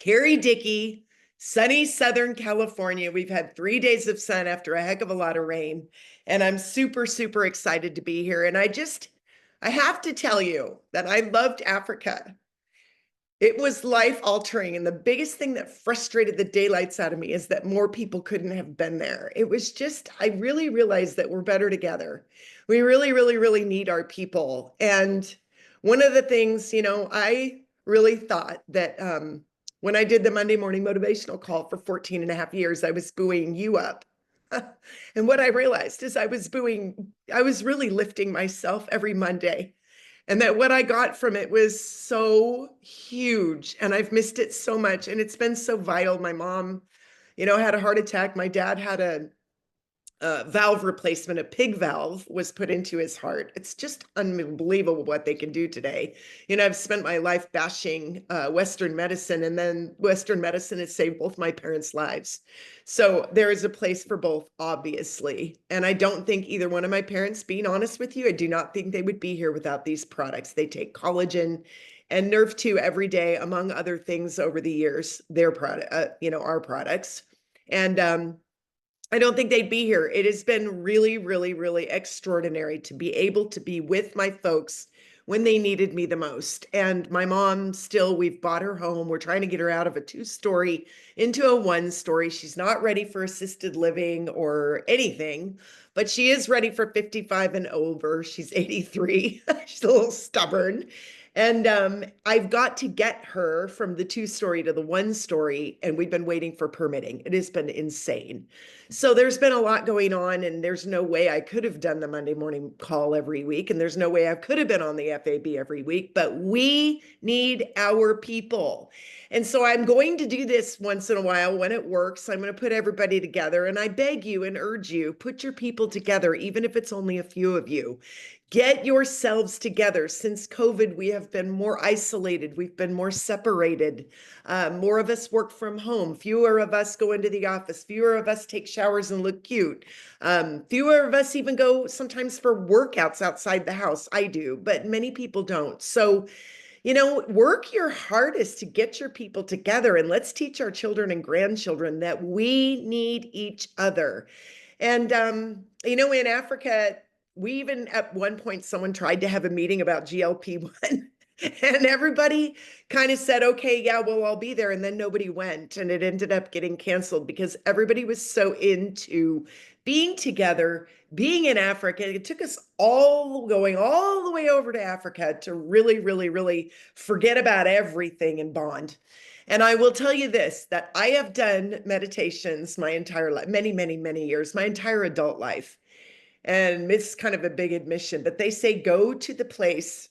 Carrie Dickey, sunny Southern California. We've had 3 days of sun after a heck of a lot of rain. And I'm super, super excited to be here. And I have to tell you that I loved Africa. It was life altering. And the biggest thing that frustrated the daylights out of me is that more people couldn't have been there. It was just, I really realized that we're better together. We really, really, really need our people. And one of the things, I really thought that when I did the Monday Morning Motivational call for 14 and a half years, I was buoying you up. And what I realized is I was really lifting myself every Monday. And that what I got from it was so huge. And I've missed it so much. And it's been so vital. My mom, had a heart attack. My dad had a valve replacement, a pig valve was put into his heart. It's just unbelievable what they can do today. I've spent my life bashing Western medicine, and then Western medicine has saved both my parents' lives. So there is a place for both, obviously. And I don't think either one of my parents, being honest with you, I do not think they would be here without these products. They take collagen and Nerve 2 every day, among other things over the years, their product, our products. And I don't think they'd be here. It has been really, really, really extraordinary to be able to be with my folks when they needed me the most. And my mom still, we've bought her home. We're trying to get her out of a 2-story into a 1-story. She's not ready for assisted living or anything, but she is ready for 55 and over. She's 83. She's a little stubborn. And I've got to get her from the 2-story to the 1-story, and we've been waiting for permitting. It has been insane. So there's been a lot going on, and there's no way I could have done the Monday morning call every week, and there's no way I could have been on the FAB every week, but we need our people. And so I'm going to do this once in a while when it works. I'm going to put everybody together, and I beg you and urge you, put your people together, even if it's only a few of you. Get yourselves together. Since COVID, we have been more isolated. We've been more separated. More of us work from home. Fewer of us go into the office. Fewer of us take showers and look cute. Fewer of us even go sometimes for workouts outside the house. I do, but many people don't. So, work your hardest to get your people together, and let's teach our children and grandchildren that we need each other. And, in Africa, we even at one point, someone tried to have a meeting about GLP-1 and everybody kind of said, okay, yeah, well, I'll be there. And then nobody went, and it ended up getting canceled because everybody was so into being together, being in Africa. It took us all going all the way over to Africa to really, really, really forget about everything and bond. And I will tell you this, that I have done meditations my entire life, many, many, many years, my entire adult life. And it's kind of a big admission, but they say go to the place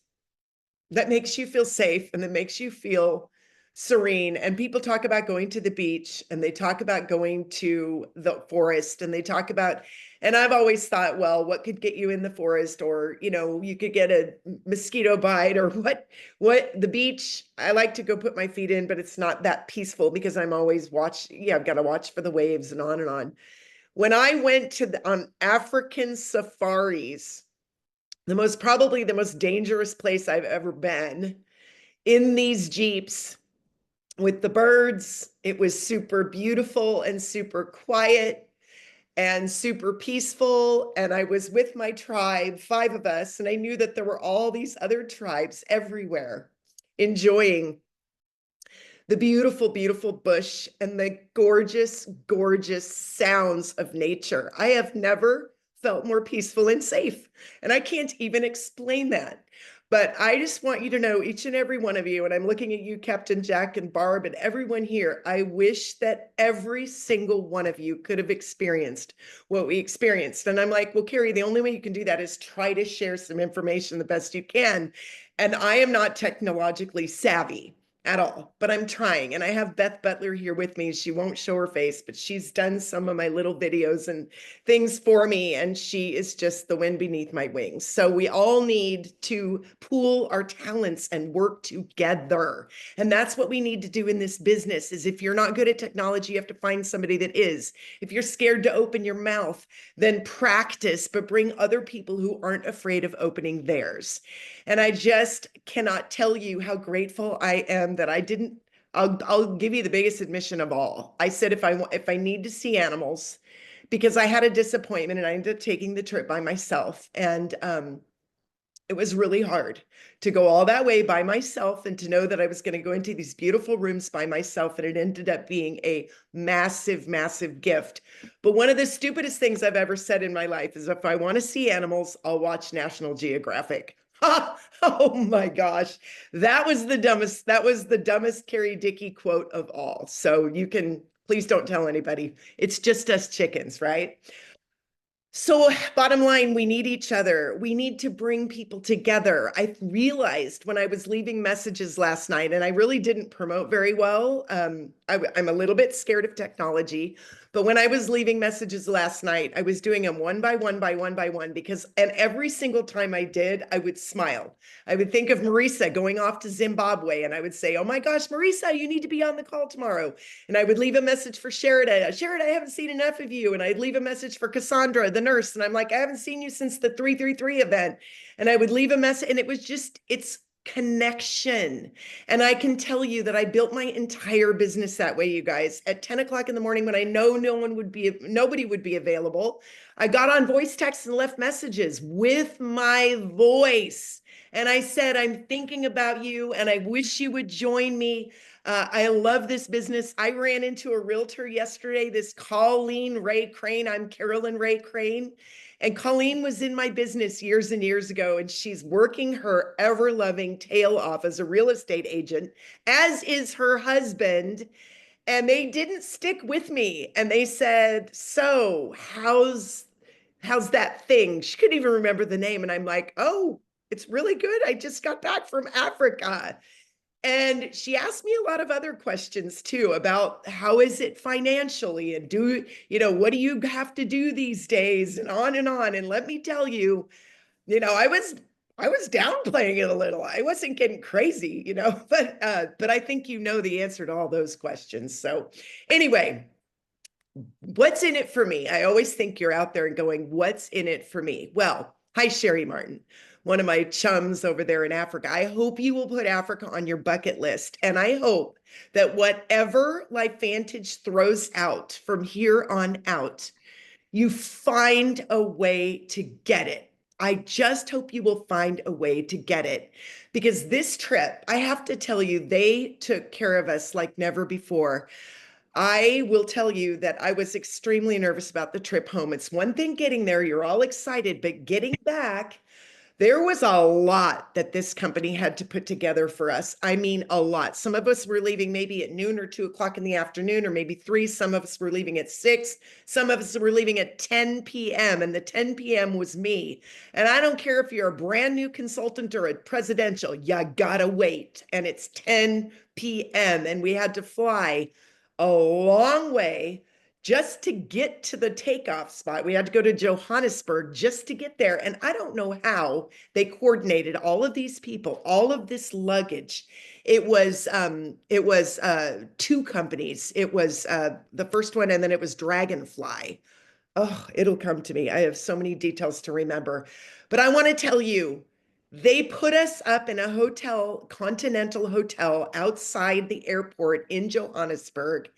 that makes you feel safe and that makes you feel serene. And people talk about going to the beach, and they talk about going to the forest, and they talk about, and I've always thought, well, what could get you in the forest? Or, you could get a mosquito bite, or what the beach, I like to go put my feet in, but it's not that peaceful because I'm always I've got to watch for the waves and on and on. When I went on African safaris, probably the most dangerous place I've ever been, in these Jeeps with the birds, it was super beautiful and super quiet and super peaceful. And I was with my tribe, 5 of us, and I knew that there were all these other tribes everywhere enjoying the beautiful, beautiful bush and the gorgeous, gorgeous sounds of nature. I have never felt more peaceful and safe, and I can't even explain that. But I just want you to know, each and every one of you, and I'm looking at you, Captain Jack and Barb, and everyone here, I wish that every single one of you could have experienced what we experienced. And I'm like, well, Carrie, the only way you can do that is try to share some information the best you can. And I am not technologically savvy at all, but I'm trying. And I have Beth Butler here with me. She won't show her face, but she's done some of my little videos and things for me. And she is just the wind beneath my wings. So we all need to pool our talents and work together. And that's what we need to do in this business. Is if you're not good at technology, you have to find somebody that is. If you're scared to open your mouth, then practice, but bring other people who aren't afraid of opening theirs. And I just cannot tell you how grateful I am that I didn't I'll give you the biggest admission of all. I said if I need to see animals, because I had a disappointment and I ended up taking the trip by myself. And it was really hard to go all that way by myself and to know that I was going to go into these beautiful rooms by myself. And it ended up being a massive, massive gift. But one of the stupidest things I've ever said in my life is if I want to see animals, I'll watch National Geographic. Oh my gosh. That was the dumbest Carrie Dickey quote of all. So you can, please don't tell anybody. It's just us chickens, right? So, bottom line, we need each other. We need to bring people together. I realized when I was leaving messages last night, and I really didn't promote very well. I'm a little bit scared of technology, but when I was leaving messages last night, I was doing them one by one by one by one because, and every single time I did, I would smile. I would think of Marisa going off to Zimbabwe, and I would say, "Oh my gosh, Marisa, you need to be on the call tomorrow." And I would leave a message for Sheridan. Sheridan, I haven't seen enough of you. And I'd leave a message for Cassandra, the nurse. And I'm like, I haven't seen you since the 333 event. And I would leave a message. And it was just, it's connection. And I can tell you that I built my entire business that way, you guys. At 10 o'clock in the morning, when I know nobody would be available, I got on voice text and left messages with my voice. And I said, I'm thinking about you and I wish you would join me. I love this business. I ran into a realtor yesterday, this Colleen Ray Crane. I'm Carolyn Ray Crane. And Colleen was in my business years and years ago, and she's working her ever-loving tail off as a real estate agent, as is her husband. And they didn't stick with me. And they said, so how's that thing? She couldn't even remember the name. And I'm like, oh, it's really good. I just got back from Africa. And she asked me a lot of other questions too about how is it financially and what do you have to do these days and on and on. And let me tell you, I was downplaying it a little. I wasn't getting crazy, but I think you know the answer to all those questions. So anyway, what's in it for me? I always think you're out there and going, what's in it for me? Well, hi, Sherry Martin, one of my chums over there in Africa. I hope you will put Africa on your bucket list. And I hope that whatever Life Vantage throws out from here on out, you find a way to get it. I just hope you will find a way to get it because this trip, I have to tell you, they took care of us like never before. I will tell you that I was extremely nervous about the trip home. It's one thing getting there, you're all excited, but getting back, there was a lot that this company had to put together for us. I mean, a lot. Some of us were leaving maybe at noon or 2 o'clock in the afternoon, or maybe 3. Some of us were leaving at 6. Some of us were leaving at 10 p.m. And the 10 p.m. was me. And I don't care if you're a brand new consultant or a presidential, you gotta wait. And it's 10 p.m. And we had to fly a long way just to get to the takeoff spot. We had to go to Johannesburg just to get there. And I don't know how they coordinated all of these people, all of this luggage. It was 2 companies. It was the first one, and then it was Dragonfly. Oh, it'll come to me. I have so many details to remember. But I want to tell you, they put us up in a hotel, Continental Hotel outside the airport in Johannesburg.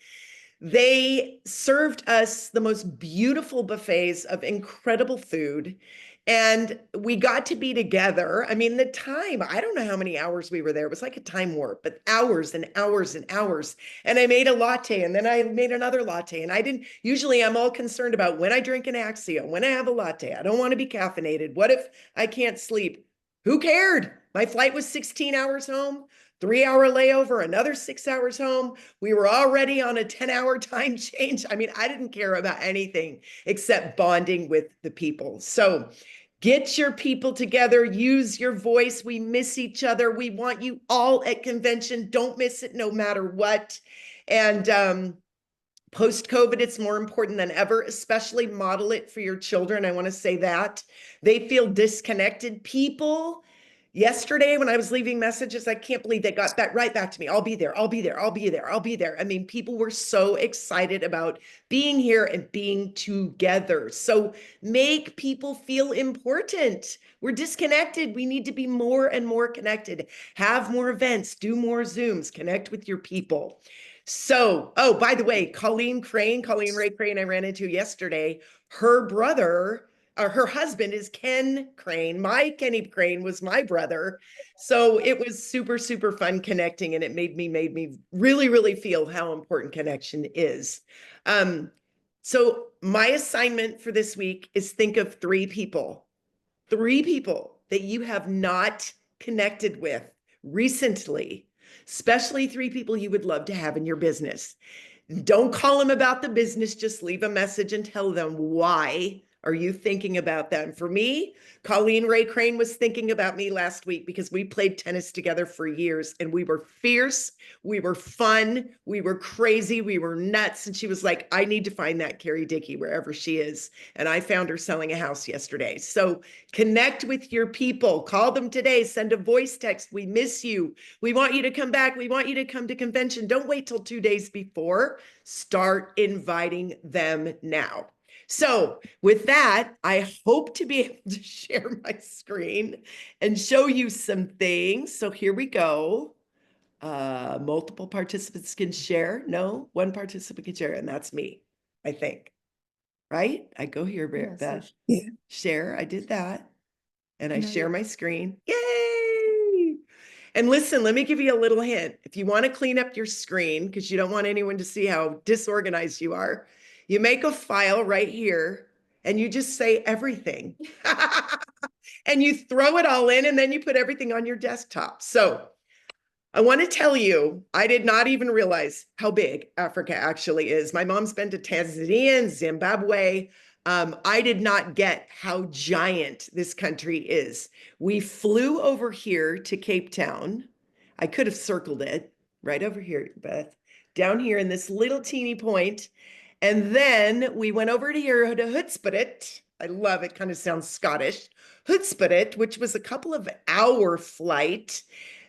They served us the most beautiful buffets of incredible food. And we got to be together. I mean, the time, I don't know how many hours we were there. It was like a time warp, but hours and hours and hours. And I made a latte and then I made another latte. And usually I'm all concerned about when I drink an Axio, when I have a latte. I don't want to be caffeinated. What if I can't sleep? Who cared? My flight was 16 hours home. 3-hour layover, another 6 hours home. We were already on a 10-hour time change. I mean, I didn't care about anything except bonding with the people. So get your people together, use your voice. We miss each other. We want you all at convention. Don't miss it no matter what. And post-COVID, it's more important than ever, especially model it for your children. I want to say that. They feel disconnected. People, Yesterday, when I was leaving messages, I can't believe they got that right back to me. I'll be there. I'll be there. I'll be there. I'll be there. I mean, people were so excited about being here and being together. So make people feel important. We're disconnected. We need to be more and more connected. Have more events, do more Zooms, connect with your people. So, oh, by the way, Colleen Ray Crane, I ran into yesterday. Her brother, her husband is Ken Crane. My Kenny Crane was my brother. So it was super, super fun connecting, and it made me really, really feel how important connection is. So my assignment for this week is think of three people that you have not connected with recently, especially three people you would love to have in your business. Don't call them about the business, just leave a message and tell them why are you thinking about them. For me, Colleen Ray Crane was thinking about me last week because we played tennis together for years and we were fierce, we were fun, we were crazy, we were nuts. And she was like, I need to find that Carrie Dickey wherever she is. And I found her selling a house yesterday. So connect with your people, call them today, send a voice text. We miss you. We want you to come back. We want you to come to convention. Don't wait till 2 days before. Start inviting them now. So with that, I hope to be able to share my screen and show you some things. So here we go. Multiple participants can share. No, one participant can share, and that's me, I think. Right? I go here, Yes, Beth. yeah. Share. I did that. And I No, share you- my screen. Yay! And listen, let me give you a little hint. If you want to clean up your screen, because you don't want anyone to see how disorganized you are, you make a file right here and you just say everything. And you throw it all in and then you put everything on your desktop. So I want to tell you, I did not even realize how big Africa actually is. My mom's been to Tanzania and Zimbabwe. I did not get how giant this country is. We flew over here to Cape Town. I could have circled it right over here, Beth, down here in this little teeny point. And then we went over to here to Hoedspruit. I love it, kind of sounds Scottish. Hoedspruit, which was a couple of hour flight.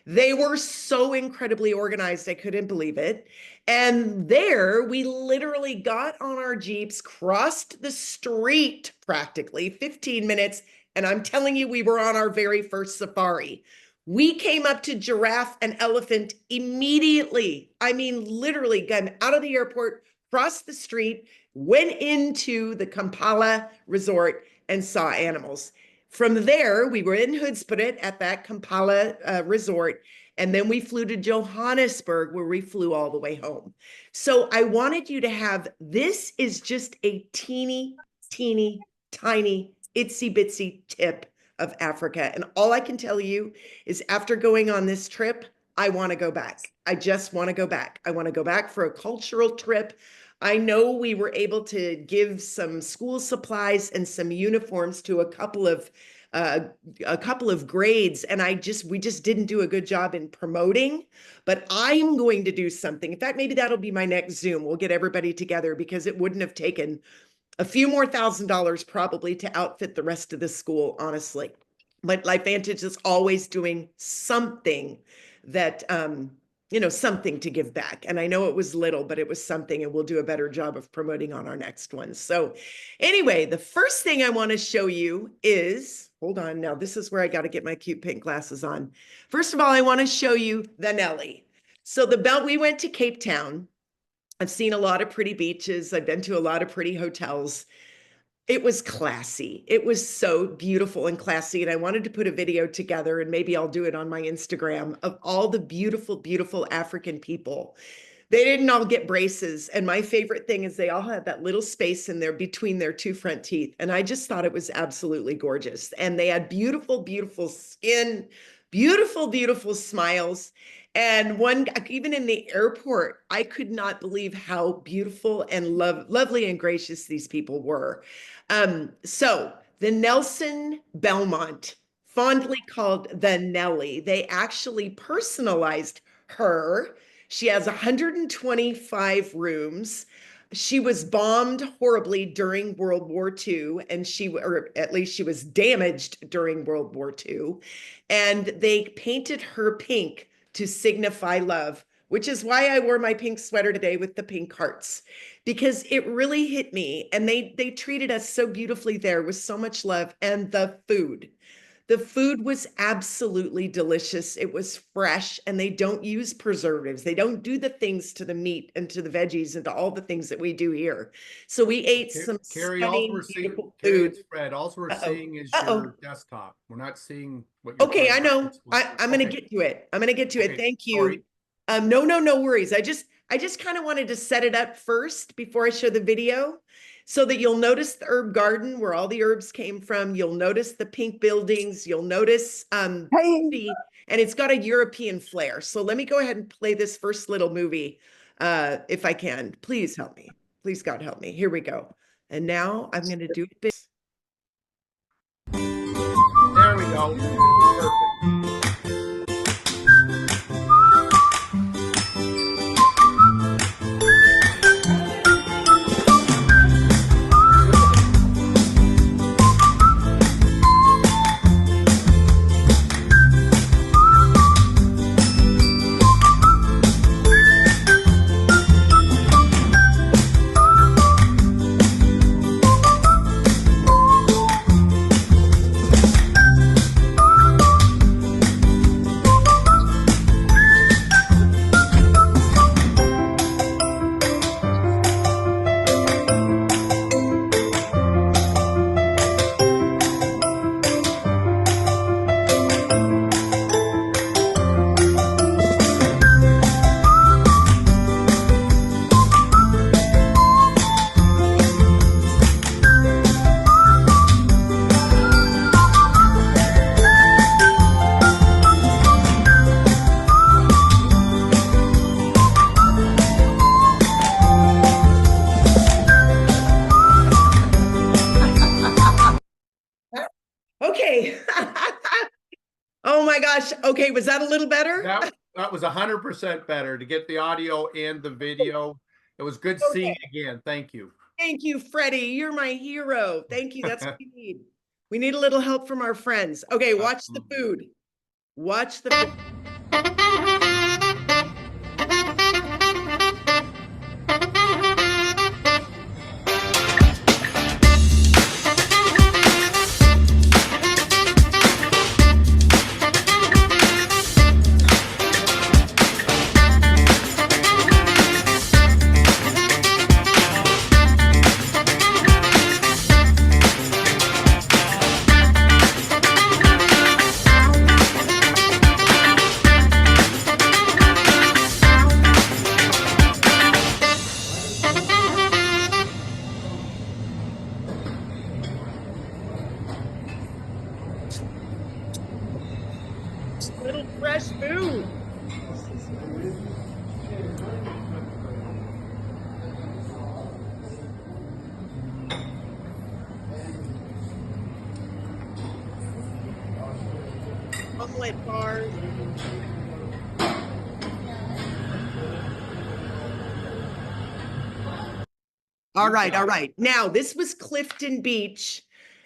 They were so incredibly organized, I couldn't believe it. And there we literally got on our Jeeps, crossed the street practically 15 minutes. And I'm telling you, we were on our very first safari. We came up to giraffe and elephant immediately. I mean, literally got out of the airport, crossed the street, went into the Kampala resort and saw animals. From there, we were in Hoedspruit at that Kampala resort, and then we flew to Johannesburg, where we flew all the way home. So I wanted you to have, this is just a teeny, teeny, tiny, itsy bitsy tip of Africa. And all I can tell you is after going on this trip, I want to go back. I just want to go back. I want to go back for a cultural trip. I know we were able to give some school supplies and some uniforms to uh, a couple of grades, and we just didn't do a good job in promoting. But I'm going to do something. In fact, maybe that'll be my next Zoom. We'll get everybody together because it wouldn't have taken a few more $1,000 probably to outfit the rest of the school, honestly. But LifeVantage is always doing something that something to give back. And I know it was little, but it was something, and we'll do a better job of promoting on our next one. So anyway, the first thing I want to show you is, hold on, now this is where I got to get my cute pink glasses on. First of all, I want to show you the Nelly. So we went to Cape Town. I've seen a lot of pretty beaches. I've been to a lot of pretty hotels. It was classy. It was so beautiful and classy. And I wanted to put a video together, and maybe I'll do it on my Instagram, of all the beautiful, beautiful African people. They didn't all get braces. And my favorite thing is they all had that little space in there between their two front teeth. And I just thought it was absolutely gorgeous. And they had beautiful, beautiful skin, beautiful, beautiful smiles. And even in the airport, I could not believe how beautiful and lovely and gracious these people were. So the Nelson Belmont, fondly called the Nelly, they actually personalized her. She has 125 rooms. She was bombed horribly during World War II, and or at least she was damaged during World War II. And they painted her pink to signify love, which is why I wore my pink sweater today with the pink hearts, because it really hit me. And they treated us so beautifully there with so much love. And the food. The food was absolutely delicious. It was fresh, and they don't use preservatives. They don't do the things to the meat and to the veggies and to all the things that we do here. So we ate some Carrie, also we're stunning, seeing, beautiful Carrie, food. it's Fred. Also we're Uh-oh. seeing is Uh-oh. your desktop. We're not seeing what you're Okay, trying I to know. explain. I'm going to Okay. get to it. I'm going to get to it. Okay. Thank Sorry. you. No worries. I just kind of wanted to set it up first before I show the video so that you'll notice the herb garden where all the herbs came from. You'll notice the pink buildings. You'll notice and it's got a European flair. So let me go ahead and play this first little movie if I can. Please help me. Please, God, help me. Here we go. And now I'm going to do it. There we go. Perfect. Okay. Oh my gosh. Okay, was that a little better? That was 100% better to get the audio and the video. It was good seeing you again. Thank you. Thank you, Freddie. You're my hero. Thank you. That's what we need. We need a little help from our friends. Okay, watch the food. Watch the food. Little fresh food. Omelet bars. All right. Now, this was Clifton Beach.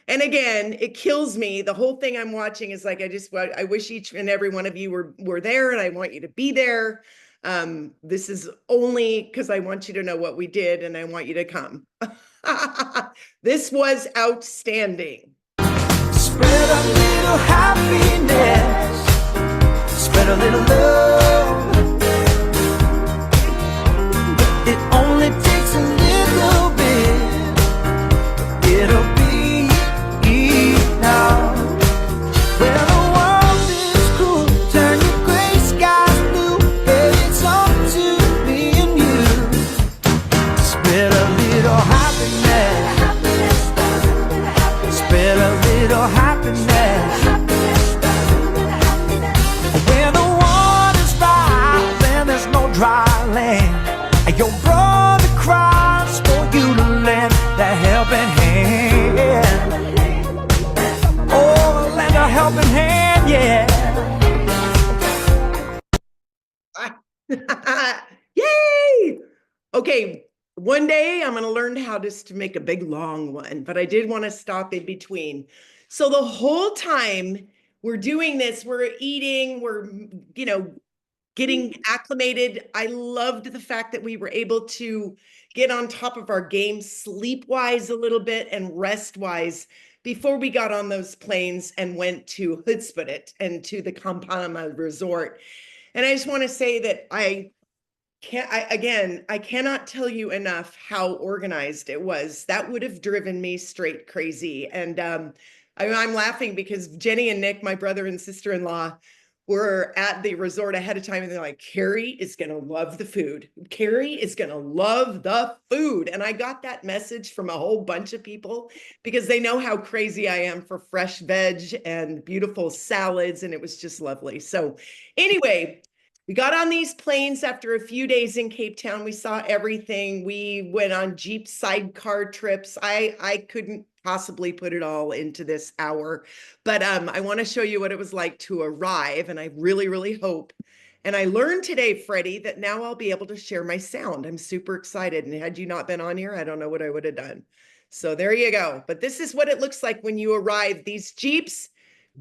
And again, it kills me. The whole thing I'm watching is like, I wish each and every one of you were there, and I want you to be there. This is only because I want you to know what we did, and I want you to come. This was outstanding. Spread a little happiness, spread a little love. It only takes a little bit, it'll be enough. When the world is cool, turn your gray skies blue. Hey, it's up to me and you. Spread a little happiness, spread a little happiness. When the water's dry, then there's no dry land. Your brother cries for you to lend that helping hand. Oh, lend a helping hand, yeah. Yay! Okay, one day I'm going to learn how just to make a big long one, but I did want to stop in between. So the whole time we're doing this, we're eating, we're, getting acclimated. I loved the fact that we were able to get on top of our game sleep-wise a little bit and rest-wise before we got on those planes and went to Hoodspit and to the Kampana Resort. And I just want to say that I cannot tell you enough how organized it was. That would have driven me straight crazy. And I'm laughing because Jenny and Nick, my brother and sister-in-law, were at the resort ahead of time, and they're like, Carrie is going to love the food. Carrie is going to love the food. And I got that message from a whole bunch of people because they know how crazy I am for fresh veg and beautiful salads. And it was just lovely. So anyway, we got on these planes after a few days in Cape Town. We saw everything. We went on Jeep sidecar trips. I couldn't possibly put it all into this hour, but I want to show you what it was like to arrive. And I really, really hope. And I learned today, Freddie, that now I'll be able to share my sound. I'm super excited. And had you not been on here, I don't know what I would have done. So there you go. But this is what it looks like when you arrive. These Jeeps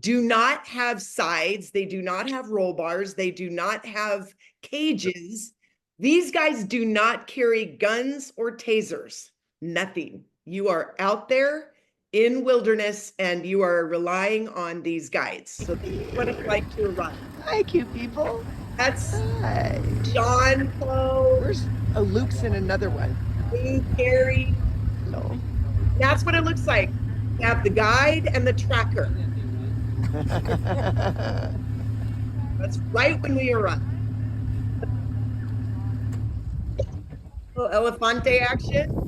do not have sides. They do not have roll bars. They do not have cages. These guys do not carry guns or tasers. Nothing. You are out there in wilderness and you are relying on these guides. So this is what it's like to arrive. Hi, cute people. That's Hi. John Poe. Where's Luke's in another one? Me, Carrie. Hello. That's what it looks like. You have the guide and the tracker. That's right when we arrive. Little elefante action.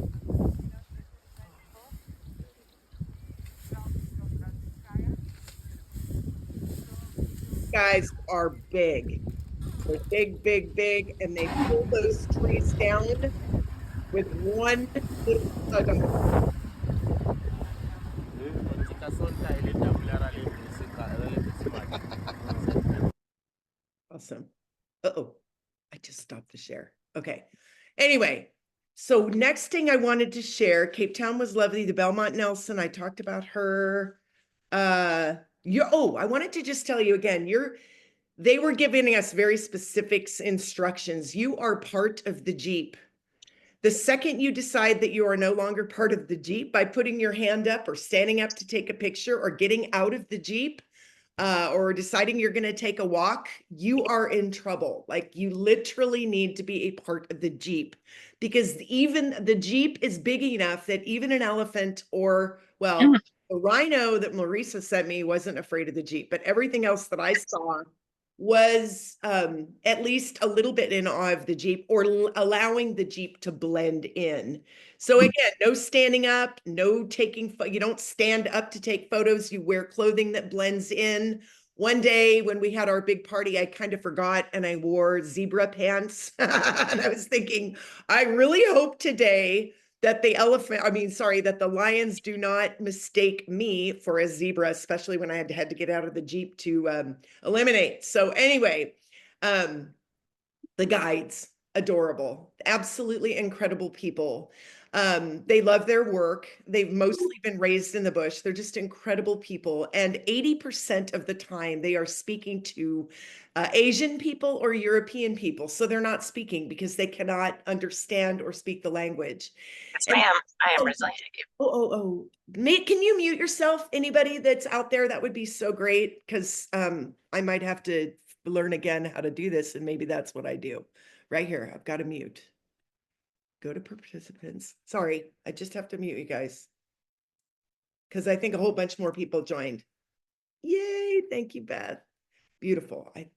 Guys are big. They're big, big, big, and they pull those trees down with one little tug on it. Awesome. Uh-oh, I just stopped the share. Okay. Anyway, so next thing I wanted to share, Cape Town was lovely. The Belmont Nelson, I talked about her. I wanted to just tell you again, they were giving us very specific instructions. You are part of the Jeep. The second you decide that you are no longer part of the Jeep by putting your hand up or standing up to take a picture or getting out of the Jeep, or deciding you're going to take a walk, you are in trouble. Like, you literally need to be a part of the Jeep, because even the Jeep is big enough that even an elephant or, well, the rhino that Marisa sent me wasn't afraid of the Jeep, but everything else that I saw was at least a little bit in awe of the Jeep, or allowing the Jeep to blend in. So again, no standing up, no taking, you don't stand up to take photos. You wear clothing that blends in. One day when we had our big party, I kind of forgot and I wore zebra pants. And I was thinking, I really hope today that that the lions do not mistake me for a zebra, especially when I had to get out of the Jeep to eliminate. So anyway, the guides, adorable, absolutely incredible people. They love their work. They've mostly been raised in the bush. They're just incredible people. And 80% of the time they are speaking to Asian people or European people. So they're not speaking because they cannot understand or speak the language. Yes, ma'am. I am Brazilian. Can you mute yourself? Anybody that's out there, that would be so great, because I might have to learn again how to do this, and maybe that's what I do. Right here, I've got to mute. Go to participants. Sorry, I just have to mute you guys, because I think a whole bunch more people joined. Yay, thank you, Beth. Beautiful. I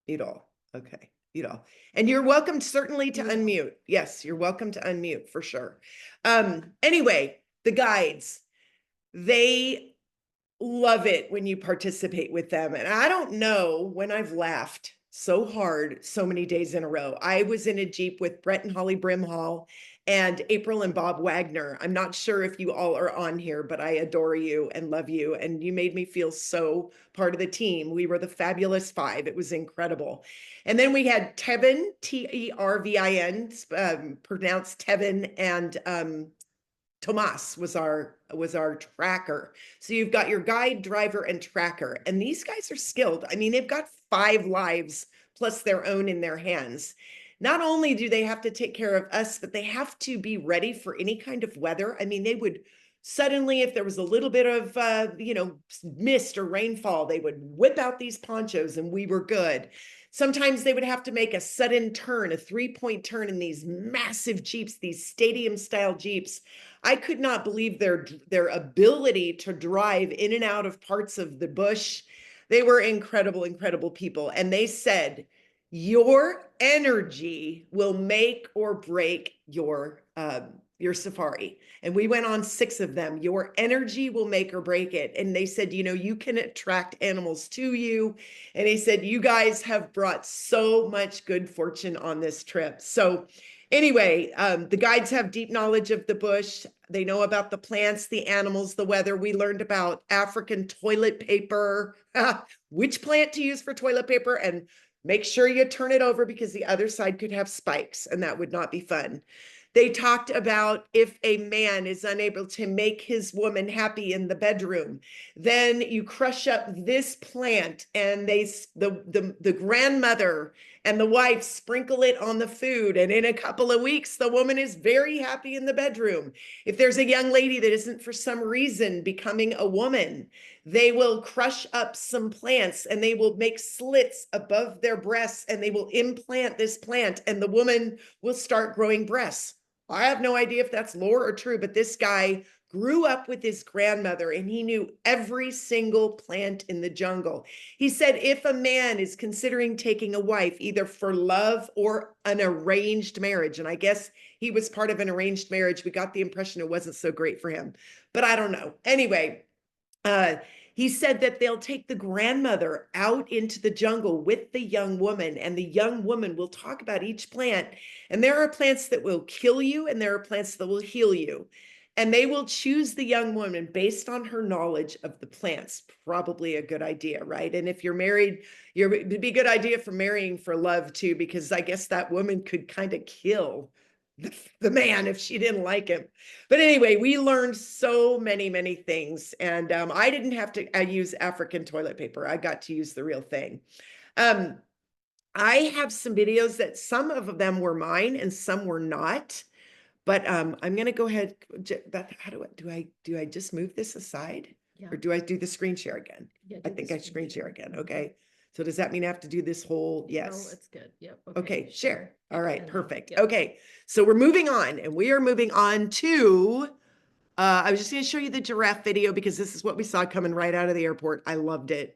mute all. Okay, mute all. And you're welcome certainly to unmute. Yes, you're welcome to unmute for sure. Anyway, the guides, they love it when you participate with them. And I don't know when I've laughed so hard so many days in a row. I was in a Jeep with Brett and Holly Brimhall and April and Bob Wagner. I'm not sure if you all are on here, but I adore you and love you. And you made me feel so part of the team. We were the Fabulous Five. It was incredible. And then we had Tevin, Tervin, pronounced Tevin, and Tomas was our tracker. So you've got your guide, driver, and tracker. And these guys are skilled. I mean, they've got 5 lives plus their own in their hands. Not only do they have to take care of us, but they have to be ready for any kind of weather. I mean, they would suddenly, if there was a little bit of, mist or rainfall, they would whip out these ponchos and we were good. Sometimes they would have to make a sudden turn, a 3-point turn in these massive Jeeps, these stadium style Jeeps. I could not believe their ability to drive in and out of parts of the bush. They were incredible, incredible people. And they said, your energy will make or break your safari. And we went on 6 of them. Your energy will make or break it. And they said, you can attract animals to you. And they said, you guys have brought so much good fortune on this trip. So anyway, the guides have deep knowledge of the bush. They know about the plants, the animals, the weather. We learned about African toilet paper, which plant to use for toilet paper, and make sure you turn it over because the other side could have spikes and that would not be fun. They talked about if a man is unable to make his woman happy in the bedroom, then you crush up this plant and the grandmother and the wife sprinkle it on the food. And in a couple of weeks, the woman is very happy in the bedroom. If there's a young lady that isn't for some reason becoming a woman, they will crush up some plants and they will make slits above their breasts and they will implant this plant and the woman will start growing breasts. I have no idea if that's lore or true, but this guy grew up with his grandmother and he knew every single plant in the jungle. He said if a man is considering taking a wife, either for love or an arranged marriage, and I guess he was part of an arranged marriage, we got the impression it wasn't so great for him, but I don't know. Anyway, he said that they'll take the grandmother out into the jungle with the young woman, and the young woman will talk about each plant. And there are plants that will kill you, and there are plants that will heal you. And they will choose the young woman based on her knowledge of the plants. Probably a good idea, right? And if you're married, it'd be a good idea for marrying for love too, because I guess that woman could kind of kill the man if she didn't like him. But anyway, we learned so many, many things. And I didn't have to use African toilet paper. I got to use the real thing. I have some videos that some of them were mine and some were not. But I'm going to go ahead. Beth, how do I just move this aside? Yeah. Or do I do the screen share again? Yeah, I do think the I screen share again. Mhm. Okay. So does that mean I have to do this whole? No, Yes. it's good. Yep. Okay, share. All right, And then- perfect. yep. Okay, so we're moving on and we are moving on to, I was just going to show you the giraffe video because this is what we saw coming right out of the airport. I loved it.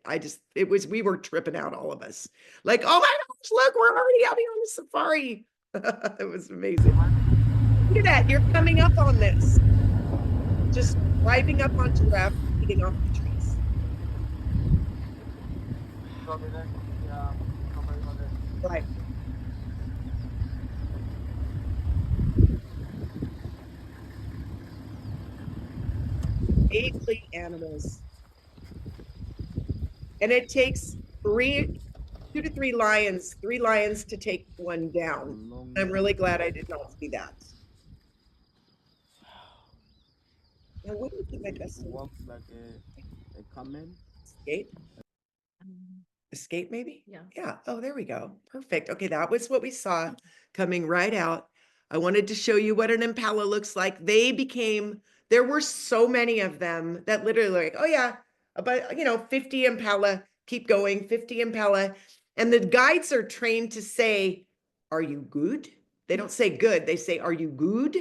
We were tripping out, all of us. Like, oh my gosh, look, we're already out here on the safari. It was amazing. Look at that, you're coming up on this. Just driving up on giraffe, eating off the trees. Right. Stately animals. And it takes 2 to 3 lions, 3 lions to take one down. I'm really glad I did not see that. Now, what do you think my best Walks like a camel. escape? Escape, maybe? Yeah. Yeah. Oh, there we go. Perfect. Okay, that was what we saw coming right out. I wanted to show you what an impala looks like. There were so many of them that literally like, oh yeah, about 50 impala, keep going, 50 impala. And the guides are trained to say, are you good? They don't say good, they say, are you good?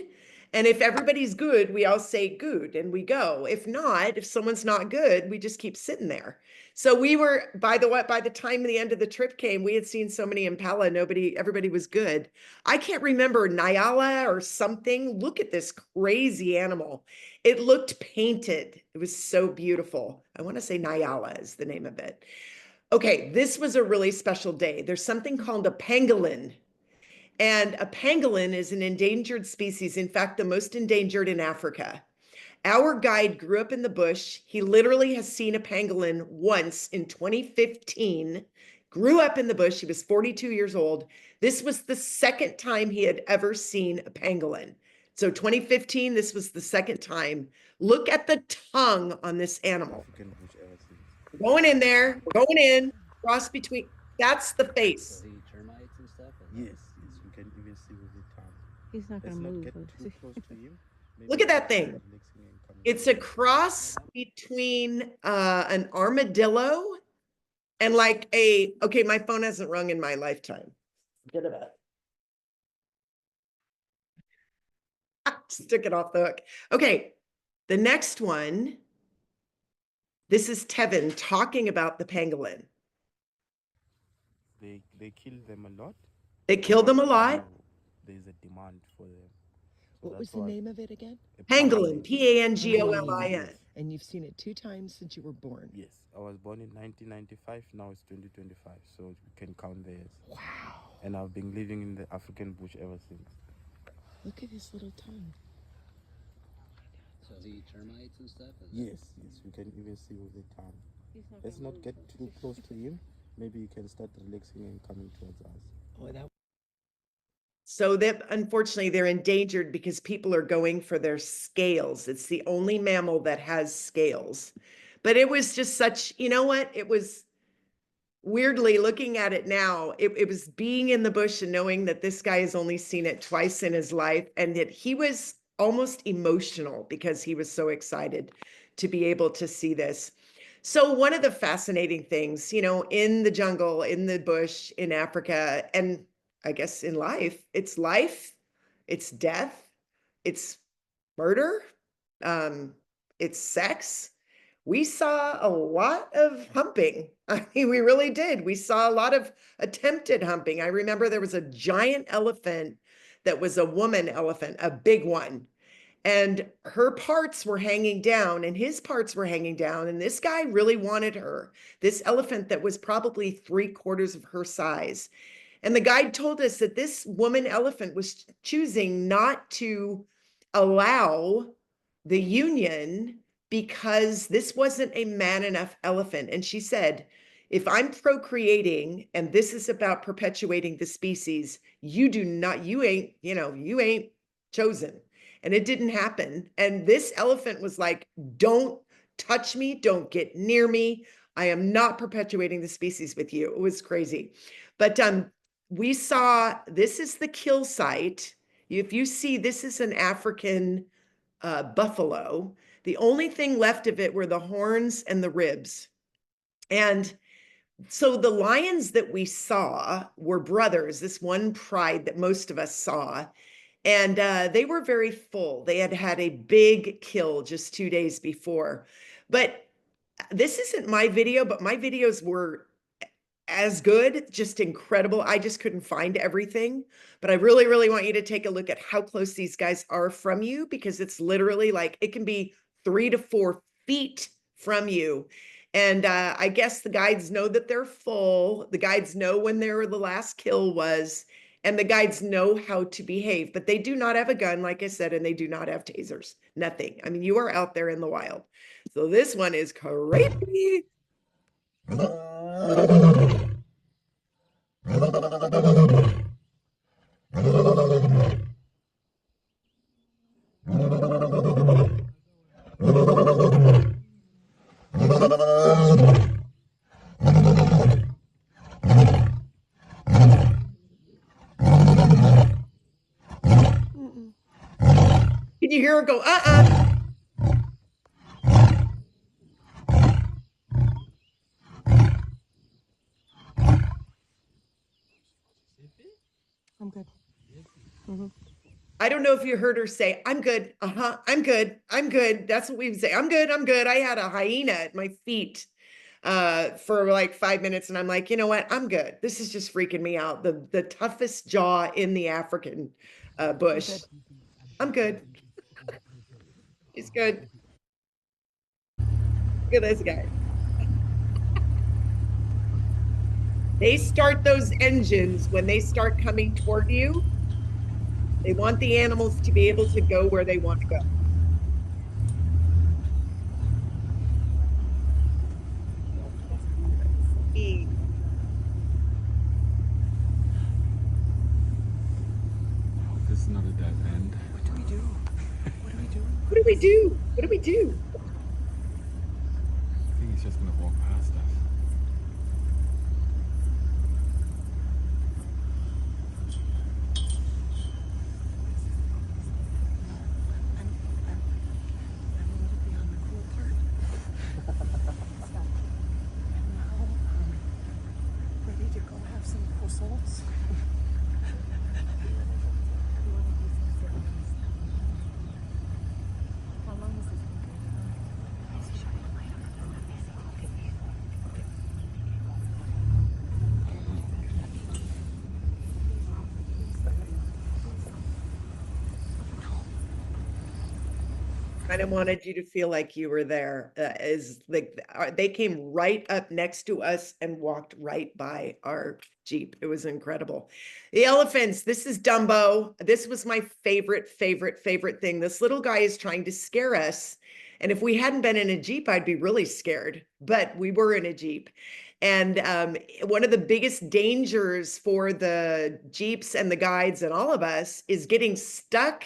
And if everybody's good, we all say good and we go. If not, if someone's not good, we just keep sitting there. So we were, by the time the end of the trip came, we had seen so many impala, everybody was good. I can't remember, Nyala or something. Look at this crazy animal. It looked painted. It was so beautiful. I want to say Nyala is the name of it. Okay, this was a really special day. There's something called a pangolin. And a pangolin is an endangered species, in fact, the most endangered in Africa. Our guide grew up in the bush. He literally has seen a pangolin once in 2015, grew up in the bush. He was 42 years old. This was the second time he had ever seen a pangolin. So 2015, this was the second time. Look at the tongue on this animal. African bush ever since. Going in there, going in, cross between, that's the face. So the termites and stuff. Yes, yes, you can even see with the tongue. He's not Let's gonna not move. get Let's too see. close to you. Maybe Look at that you thing. can mixing and coming It's a towards us. cross between an armadillo and like a, okay, my phone hasn't rung in my lifetime. Forget about it. Just took it off the hook. Okay, the next one. This is Tevin talking about the pangolin. They kill them a lot. They killed them a lot. So there's a demand for them. So What was that's the why name of it again? a Pangolin, P-A-N-G-O-L-I-N. Yes, And you've seen it 2 times since you were born. yes. I was born in 1995. Now it's 2025, so you can count the years. Wow. And I've been living in the African bush ever since. Look at his little tongue. So the termites and stuff. Yes, yes. You can even see with the tongue. Let's not get too close to him. Maybe you can start relaxing and coming towards us. Oh, that So that unfortunately they're endangered because people are going for their scales. It's the only mammal that has scales. But it was just such, you know what? It was weirdly looking at it now, it was being in the bush and knowing that this guy has only seen it twice in his life and that he was almost emotional because he was so excited to be able to see this. So one of the fascinating things, you know, in the jungle, in the bush, in Africa, and I guess in life, it's death, it's murder, it's sex. We saw a lot of humping. I mean, we really did. We saw a lot of attempted humping. I remember there was a giant elephant that was a woman elephant, a big one. And her parts were hanging down and his parts were hanging down. And this guy really wanted her, this elephant that was probably 3/4 of her size. And the guide told us that this woman elephant was choosing not to allow the union because this wasn't a man enough elephant. And she said, if I'm procreating and this is about perpetuating the species, you ain't chosen. And it didn't happen. And this elephant was like, don't touch me, don't get near me. I am not perpetuating the species with you. It was crazy. But we saw, this is the kill site. If you see, this is an African buffalo. The only thing left of it were the horns and the ribs. And so the lions that we saw were brothers, this one pride that most of us saw. And they were very full. They had had a big kill just 2 days before. But this isn't my video, but my videos were as good, just incredible. I just couldn't find everything, but I really, really want you to take a look at how close these guys are from you, because it's literally like, it can be 3 to 4 feet from you. And I guess the guides know that they're full. The guides know when the last kill was, and the guides know how to behave, but they do not have a gun, like I said, and they do not have tasers, nothing. I mean, you are out there in the wild. So this one is crazy. Can you hear her go, I'm good. I don't know if you heard her say, I'm good. I'm good. I'm good. That's what we would say. I'm good. I'm good. I had a hyena at my feet for like 5 minutes. And I'm like, you know what? I'm good. This is just freaking me out. The toughest jaw in the African bush. I'm good. He's good. Look at this guy. They start those engines when they start coming toward you. They want the animals to be able to go where they want to go. This is not a dead end. What do we do? What do we do? What do we do? What do we do? I think he's just gonna walk past us. I'm a little beyond the cool part. And now I'm ready to go have some croissants. How long is this going Kind of wanted you to feel like you were there. Is like they came right up next to us and walked right by our Jeep. It was incredible. The elephants. This is Dumbo. This was my favorite thing. This little guy is trying to scare us. And if we hadn't been in a Jeep, I'd be really scared. But we were in a Jeep. And one of the biggest dangers for the Jeeps and the guides and all of us is getting stuck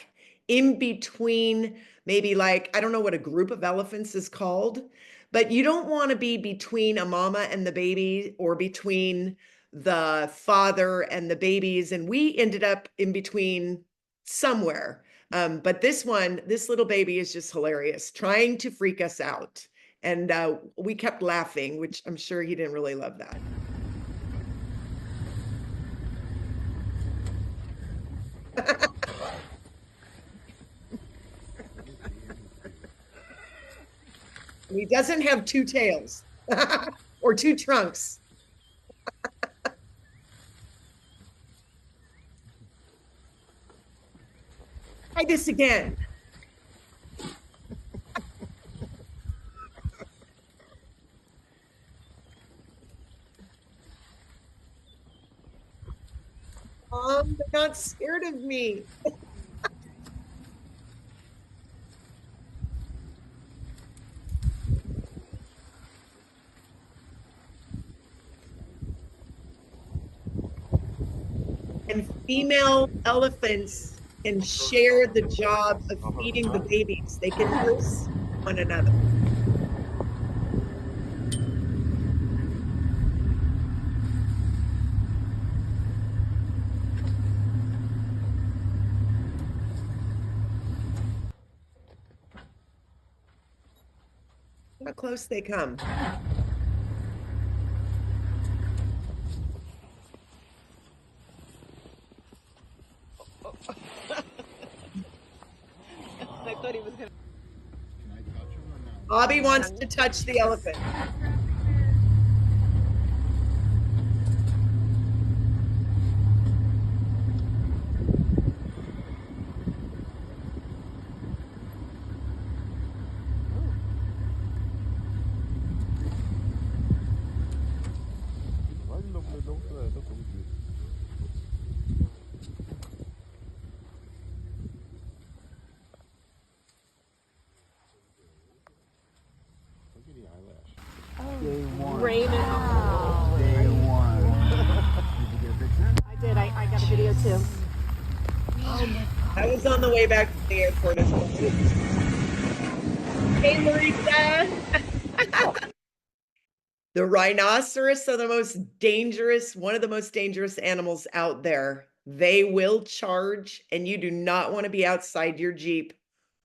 in between, maybe like, I don't know what a group of elephants is called, but you don't want to be between a mama and the baby or between the father and the babies. And we ended up in between somewhere. But this little baby is just hilarious, trying to freak us out. And we kept laughing, which I'm sure he didn't really love that. He doesn't have two tails or two trunks. Try this again. Mom, they're not scared of me. And female elephants can share the job of feeding the babies. They can nurse one another. How close they come. I thought he was gonna. Can I touch him or no? Bobby wants to touch the elephant. Raymond. Day one. Did you get a picture? I did. I got a video too. I was on the way back to the airport as well. Hey, Marisa. The rhinoceros are the most dangerous, one of the most dangerous animals out there. They will charge, and you do not want to be outside your Jeep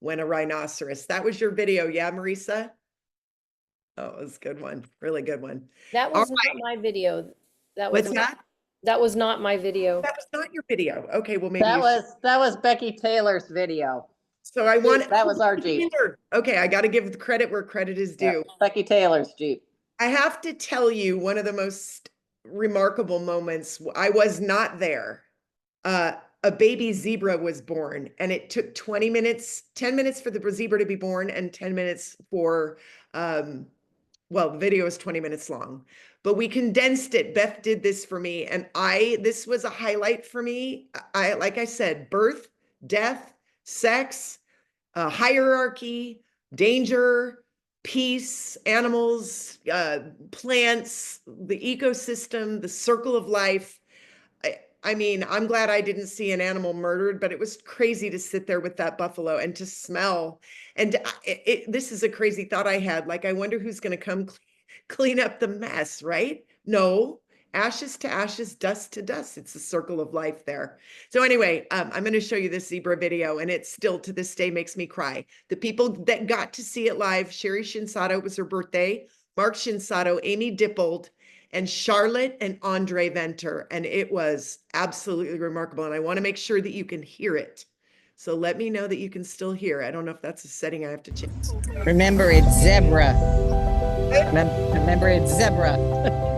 when a rhinoceros. That was your video, yeah, Marisa? Oh, it was a good one. Really good one. That All was not my video. That was What's not, that? that was not my video. That was not your video. Okay, well, maybe That you was Becky Taylor's video. So I want That was our Jeep. Okay, I got to give the credit where credit is due. Yeah, Becky Taylor's Jeep. I have to tell you one of the most remarkable moments. I was not there. A baby zebra was born, and it took 20 minutes, 10 minutes for the zebra to be born, and 10 minutes for well, the video is 20 minutes long, but we condensed it. Beth did this for me, and this was a highlight for me. Like I said, birth, death, sex, hierarchy, danger, peace, animals, plants, the ecosystem, the circle of life. I mean, I'm glad I didn't see an animal murdered, but it was crazy to sit there with that buffalo and to smell. And this is a crazy thought I had. Like, I wonder who's going to come clean up the mess, right? No, ashes to ashes, dust to dust. It's a circle of life there. So anyway, I'm going to show you this zebra video, and it still to this day makes me cry. The people that got to see it live, Sherry Shinsato, it was her birthday, Mark Shinsato, Amy Dippold, and Charlotte and Andre Venter. And it was absolutely remarkable. And I want to make sure that you can hear it. So let me know that you can still hear. I don't know if that's a setting I have to change. Remember, it's zebra. Remember, it's zebra.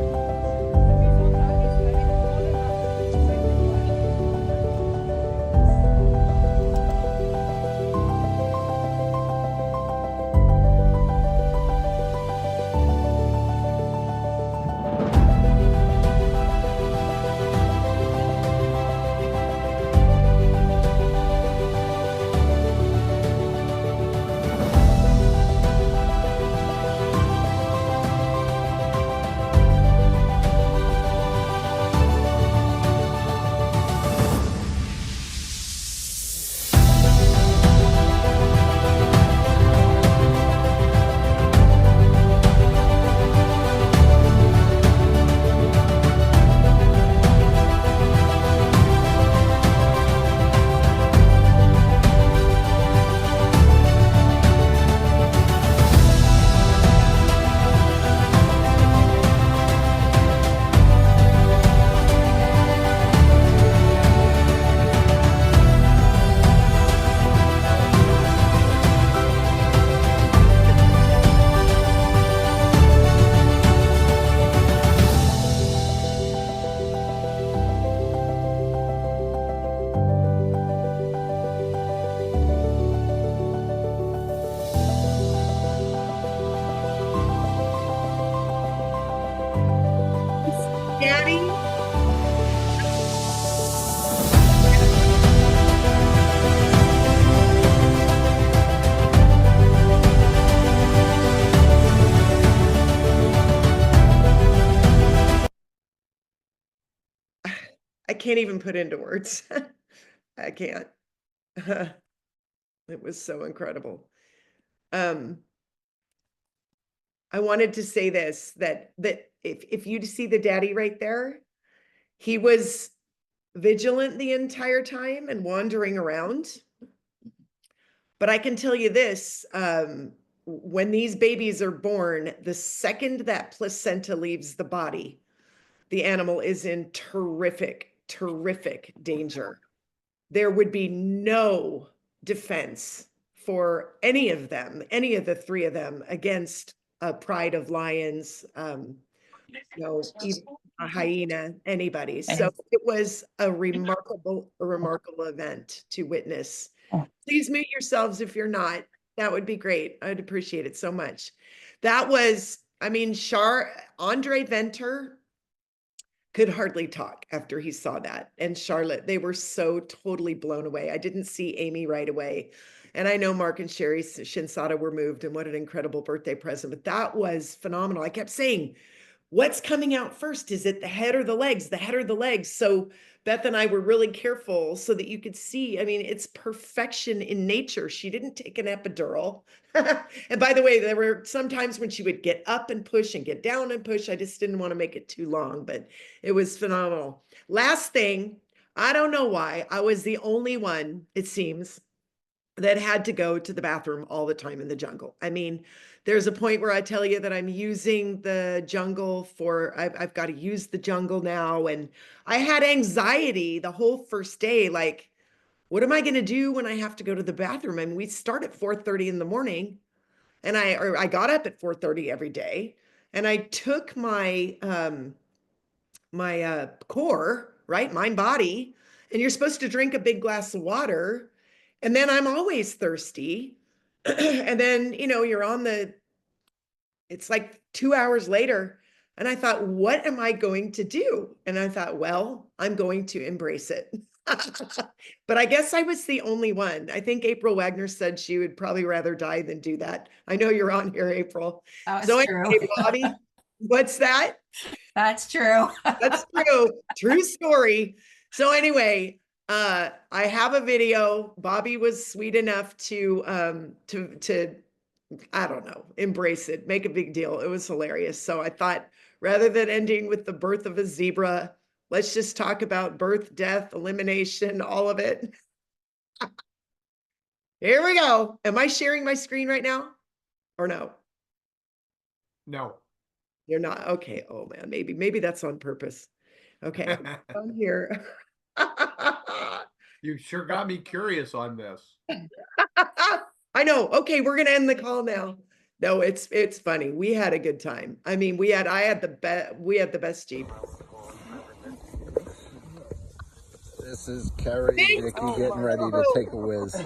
Daddy. I can't even put into words. I can't. It was so incredible. I wanted to say this, that if you see the daddy right there, he was vigilant the entire time and wandering around. But I can tell you this, when these babies are born, the second that placenta leaves the body, the animal is in terrific, terrific danger. There would be no defense for any of them, any of the three of them, against a pride of lions, even a hyena, anybody. So it was a remarkable event to witness. Please mute yourselves if you're not. That would be great. I'd appreciate it so much. That was, I mean, Andre Venter could hardly talk after he saw that. And Charlotte, they were so totally blown away. I didn't see Amy right away. And I know Mark and Sherry Shinsato were moved, and what an incredible birthday present. But that was phenomenal. I kept saying, what's coming out first? Is it the head or the legs? The head or the legs? So Beth and I were really careful so that you could see, I mean, it's perfection in nature. She didn't take an epidural. And by the way, there were some times when she would get up and push and get down and push. I just didn't want to make it too long, but it was phenomenal. Last thing, I don't know why, I was the only one, it seems, that had to go to the bathroom all the time in the jungle. I mean, there's a point where I tell you that I'm using the jungle I've got to use the jungle now. And I had anxiety the whole first day. Like, what am I going to do when I have to go to the bathroom? I mean, we start at 4:30 in the morning, and I got up at 4:30 every day, and I took my core, right? Mind, body. And you're supposed to drink a big glass of water. And then I'm always thirsty. And then, you're on the it's like 2 hours later. And I thought, what am I going to do? And I thought, well, I'm going to embrace it. But I guess I was the only one. I think April Wagner said she would probably rather die than do that. I know you're on here, April. That's So true. anyway, Bobby, what's that? That's true. That's true. True story. So anyway, I have a video. Bobby was sweet enough to I don't know, embrace it, make a big deal. It was hilarious. So I thought rather than ending with the birth of a zebra, let's just talk about birth, death, elimination, all of it. Here we go. Am I sharing my screen right now or no? No. You're not. Okay. Oh man, maybe that's on purpose. Okay. I'm here. You sure got me curious on this. I know. Okay, we're gonna end the call now. No, it's funny. We had a good time. I mean, we had the best Jeep. This is Carrie Dickey getting ready to take a whiz.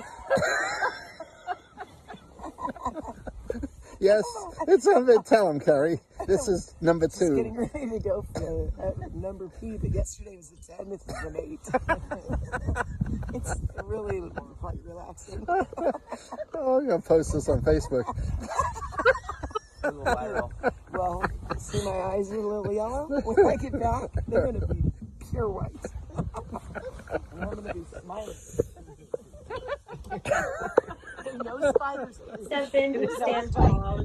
Yes, it's on the tell him, Carrie. This is number 2. Getting ready to go for number P, but yesterday was a 10, this is an 8. It's really quite relaxing. Oh, I'm gonna post this on Facebook. Well, see, my eyes are a little yellow. When I get back, they're going to be pure white. And I'm going to be smiling. No spiders. Step in, stand tall.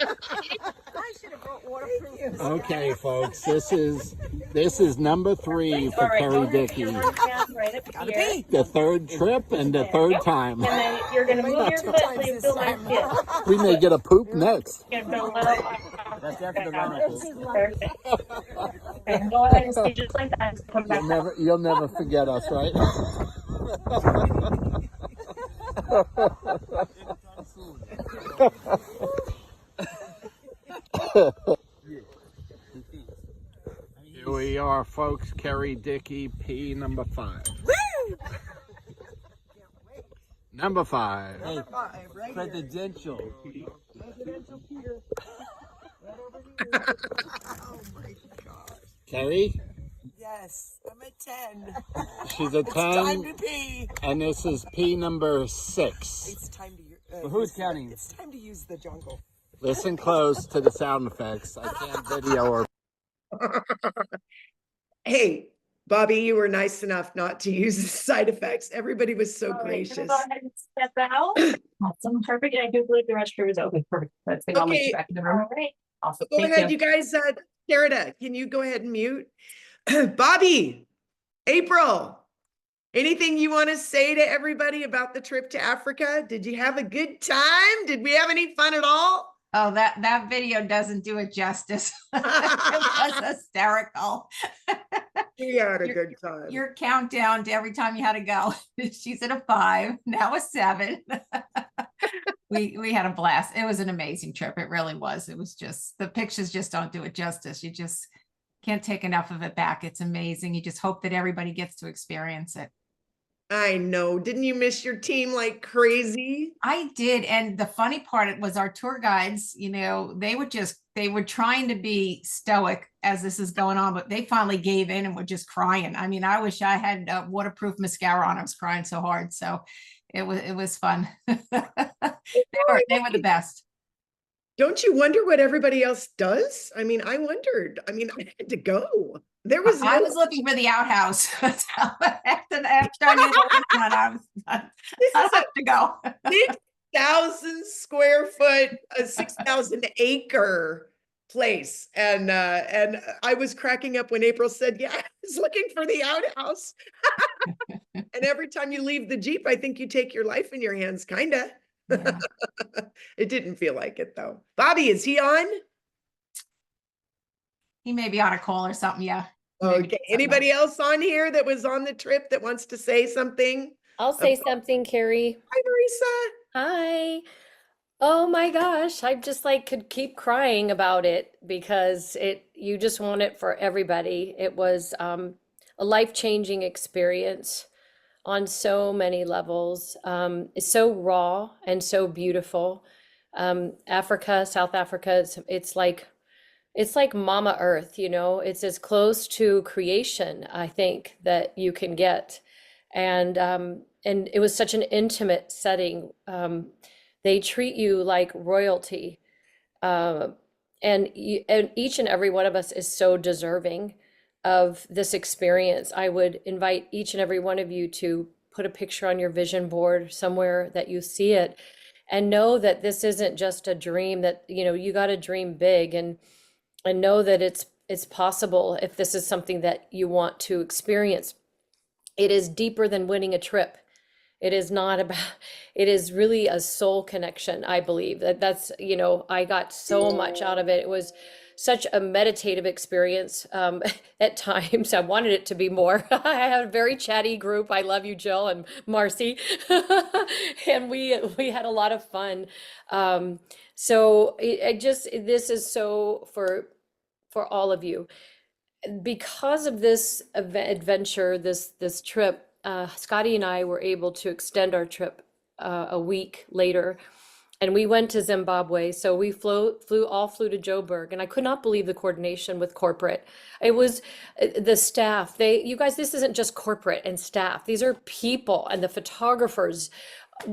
I should have brought waterproof. Okay, folks, this is number 3 for All right, Carrie go ahead, Dickey. your arms down right up here. The 3rd trip and the 3rd time. And then you're gonna move your foot so you feel my foot. We may get a poop next. You're gonna feel a little. That's after the run. Perfect. Okay, go ahead and stay just like that. Just come back. You'll never forget us, right? Here we are, folks. Carrie Dickey, P number 5. Number 5. Hey, right Presidential. Presidential Peter. Right over here. Oh my gosh. Carrie, Yes, I'm at 10. she's a It's time 10, to pee. and this is P number 6. It's time to Who's counting? It's time to use the jungle. Listen close to the sound effects. I can't video or. Hey, Bobby, you were nice enough not to use the side effects. Everybody was so All right, gracious. Go ahead and step out. Awesome, perfect. And I do believe the restroom is open. Perfect. That's good. I'll meet Okay. you back in the room. All right. Awesome. Go Thank ahead, you. you guys. Sarada, can you go ahead and mute? Bobby, April, anything you want to say to everybody about the trip to Africa? Did you have a good time? Did we have any fun at all? Oh, that video doesn't do it justice. It was hysterical. We had a good time. Your countdown to every time you had to go. She's at a 5, now a 7. We had a blast. It was an amazing trip. It really was. It was just, the pictures just don't do it justice. You just can't take enough of it back. It's amazing. You just hope that everybody gets to experience it. I know. Didn't you miss your team like crazy? I did. And the funny part was our tour guides, they were trying to be stoic as this is going on, but they finally gave in and were just crying. I mean, I wish I had waterproof mascara on. I was crying so hard. So it was fun. They were the best. Don't you wonder what everybody else does? I mean, I wondered. I mean, I had to go. There was I no- was looking for the outhouse. So after I knew that was done, I was done. This I is have to go. 6,000 square foot, a 6,000 acre place. And I was cracking up when April said, yeah, I was looking for the outhouse. And every time you leave the Jeep, I think you take your life in your hands, kind of. Yeah. It didn't feel like it though. Bobby, is he on? He may be on a call or something. Yeah. Okay. Anybody else on here that was on the trip that wants to say something? I'll say something, Carrie. Hi, Marisa. Hi. Oh my gosh, I just could keep crying about it because you just want it for everybody. It was a life-changing experience on so many levels. It's so raw and so beautiful. Africa, South Africa, it's like Mama Earth, you know, it's as close to creation, I think, that you can get. And it was such an intimate setting. They treat you like royalty. Uh, and each and every one of us is so deserving of this experience. I would invite each and every one of you to put a picture on your vision board somewhere that you see it, and know that this isn't just a dream, that, you know, you got to dream big, and know that it's possible if this is something that you want to experience. It is deeper than winning a trip. It is not about, it is really a soul connection, I believe. That's, you know, I got so much out of it. It was such a meditative experience. At times, I wanted it to be more. I had a very chatty group. I love you, Jill and Marcy. And we had a lot of fun. So I just, this is so for all of you. Because of this adventure, this trip, Scotty and I were able to extend our trip a week later, and we went to Zimbabwe. So we flew to Joburg, and I could not believe the coordination with corporate. It was the staff. You guys, this isn't just corporate and staff. These are people, and the photographers,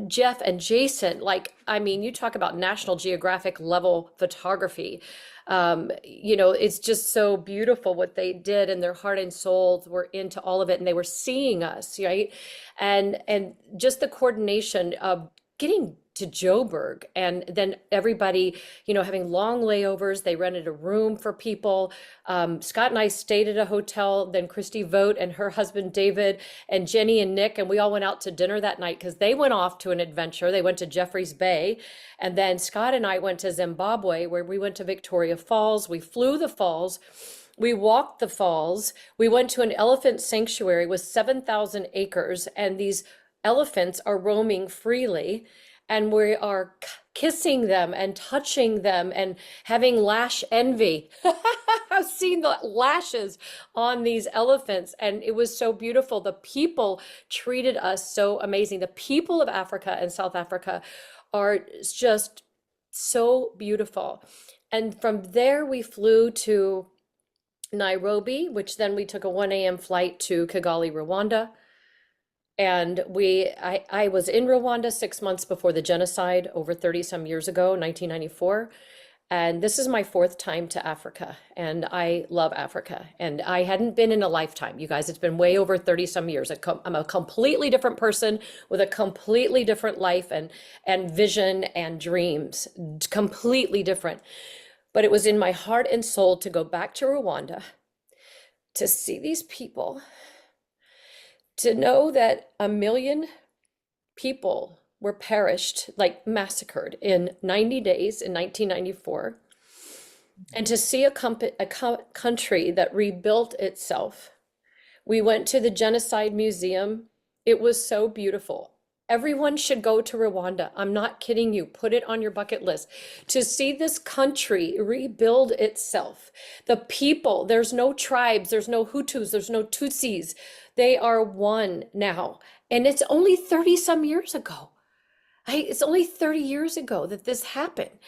Jeff and Jason. Like, I mean, you talk about National Geographic level photography. You know, it's just so beautiful what they did, and their heart and souls were into all of it, and they were seeing us, right? And just the coordination of getting to Joburg, and then everybody, you know, having long layovers. They rented a room for people. Scott and I stayed at a hotel. Then Christy Vogt and her husband David and Jenny and Nick, and we all went out to dinner that night because they went off to an adventure. They went to Jeffreys Bay, and then Scott and I went to Zimbabwe, where we went to Victoria Falls. We flew the falls. We walked the falls. We went to an elephant sanctuary with 7,000 acres, and these elephants are roaming freely, and we are kissing them and touching them and having lash envy. I've seen the lashes on these elephants, and it was so beautiful. The people treated us so amazing. The people of Africa and South Africa are just so beautiful. And from there, we flew to Nairobi, which then we took a 1 a.m. flight to Kigali, Rwanda. And I was in Rwanda 6 months before the genocide over 30 some years ago, 1994. And this is my 4th time to Africa, and I love Africa. And I hadn't been in a lifetime, you guys. It's been way over 30 some years. I'm a completely different person with a completely different life and vision and dreams, completely different. But it was in my heart and soul to go back to Rwanda, to see these people, to know that 1 million people were perished, like massacred in 90 days in 1994, and to see a country that rebuilt itself. We went to the Genocide Museum. It was so beautiful. Everyone should go to Rwanda. I'm not kidding you. Put it on your bucket list. To see this country rebuild itself. The people, there's no tribes, there's no Hutus, there's no Tutsis. They are one now. And it's only 30 some years ago. It's only 30 years ago that this happened.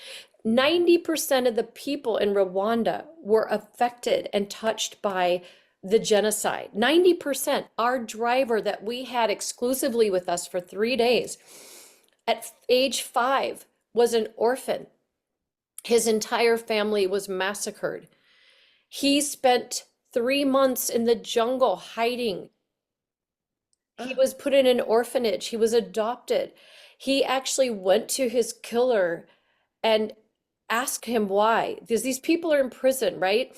90% of the people in Rwanda were affected and touched by the genocide. 90%. Our driver that we had exclusively with us for 3 days, at age 5, was an orphan. His entire family was massacred. He spent 3 months in the jungle hiding. He was put in an orphanage. He was adopted. He actually went to his killer and asked him why. Because these people are in prison, right?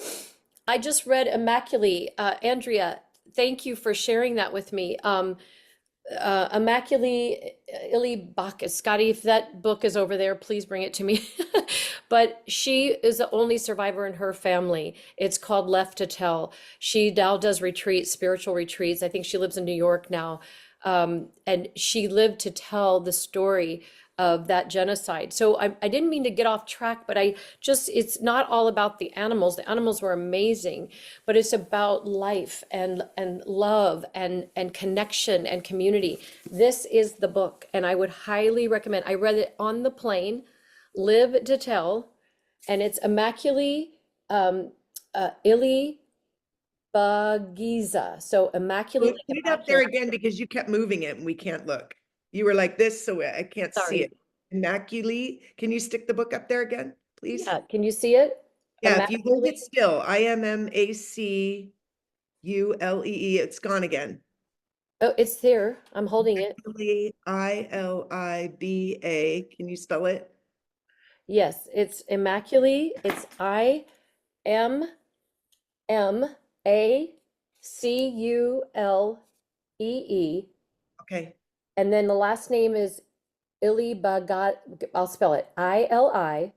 I just read Immaculate. Andrea, thank you for sharing that with me. Immaculate Ilibakis. Scotty, if that book is over there, please bring it to me. But she is the only survivor in her family. It's called Left to Tell. She now does retreats, spiritual retreats. I think she lives in New York now. And she lived to tell the story of that genocide. So I didn't mean to get off track, but it's not all about the animals. The animals were amazing, but it's about life and love and connection and community. This is the book, and I would highly recommend. I read it on the plane Live to Tell, and it's Immaculée Ili Bagiza. So immaculate. Put it up there again because you kept moving it and we can't look. You were like this, so I can't see Sorry. it. Immaculate. Can you stick the book up there again, please? Yeah, can you see it? Yeah, if you hold Immaculée. it still, IMMACULEE, it's gone again. Oh, it's there. I'm holding it. ILIBA. Can you spell it? Yes, it's Immaculée. It's IMMACULEE. Okay. And then the last name is Ilibaga. I'll spell it ILIBAGIZA.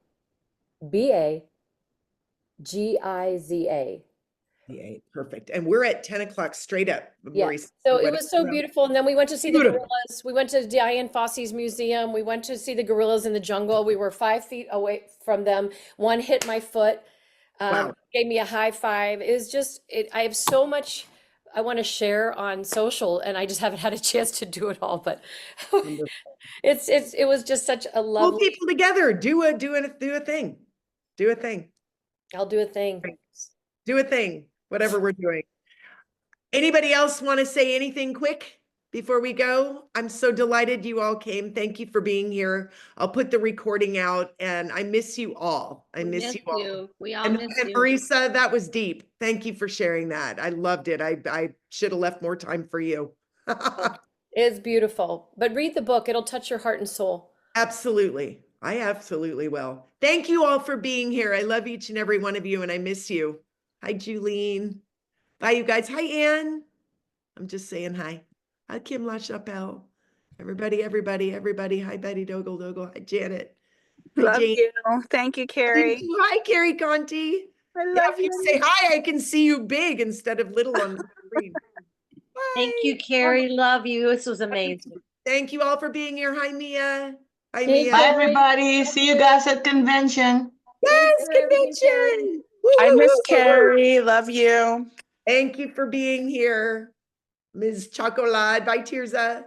Yeah, perfect. And we're at 10 o'clock straight up. Yeah. Maurice. So it was so beautiful. And then we went to see the Beautiful. gorillas. We went to Diane Fossey's museum. We went to see the gorillas in the jungle. We were 5 feet away from them. One hit my foot, Wow. gave me a high five. It was just, I have so much I want to share on social, and I just haven't had a chance to do it all. But it was just such a Pull lovely. people together. Do a thing. Do a thing. I'll do a thing. Do a thing. Whatever we're doing. Anybody else want to say anything quick before we go? I'm so delighted you all came. Thank you for being here. I'll put the recording out, and I miss you all. I miss you all. We all And miss you. Marisa, that was deep. Thank you for sharing that. I loved it. I should have left more time for you. It's beautiful. But read the book. It'll touch your heart and soul. Absolutely. I absolutely will. Thank you all for being here. I love each and every one of you, and I miss you. Hi, Julene. Bye, you guys. Hi, Ann. I'm just saying hi. Hi, Kim LaChapelle. Everybody. Hi, Betty Dogle. Hi, Janet. Hi, Love Jane. you. Thank you, Carrie. Hi, Carrie Conti. I Yeah, love if you you. say hi, I can see you big instead of little on the screen. Thank you, Carrie. Love you. This was amazing. Thank you all for being here. Hi, Mia. Hi, Hey, Mia. Bye, everybody. See you guys at convention. Yes, convention. I Woo, miss woo, woo, woo. Carrie. Love you. Thank you for being here, Ms. Chocolade. Bye, Tirza.